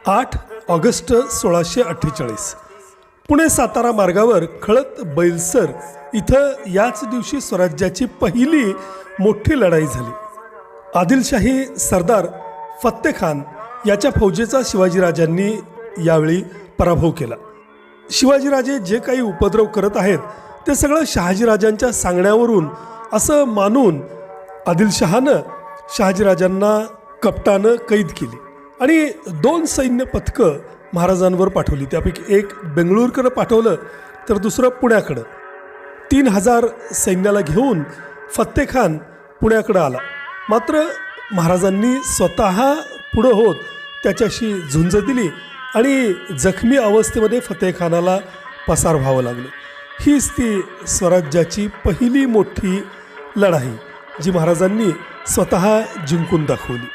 8 August 1648 Pune Satara मार्गावर खळत बैलसर इथं याच दिवशी स्वराज्याची पहिली मोठी लढाई झाली. आदिलशाही सरदार फत्तेखान याच्या फौजेचा शिवाजीराजांनी यावेळी पराभव केला. शिवाजीराजे जे काही उपद्रव करत आहेत ते सगळं शहाजीराजांच्या सांगण्यावरून असं मानून आदिलशहानं शहाजीराजांना कपटानं कैद केली आणि 2 सैन्य पथकं महाराजांवर पाठवली. त्यापैकी एक बेंगळूरकडं पाठवलं तर दुसरं पुण्याकडं. 3000 सैन्याला घेऊन फत्तेखान पुण्याकडं आला. मात्र महाराजांनी स्वतः पुढं होत त्याच्याशी झुंज दिली आणि जखमी अवस्थेमध्ये फत्तेखानाला पसार व्हावं लागलं. हीच ती स्वराज्याची पहिली मोठी लढाई जी महाराजांनी स्वतः जिंकून दाखवली.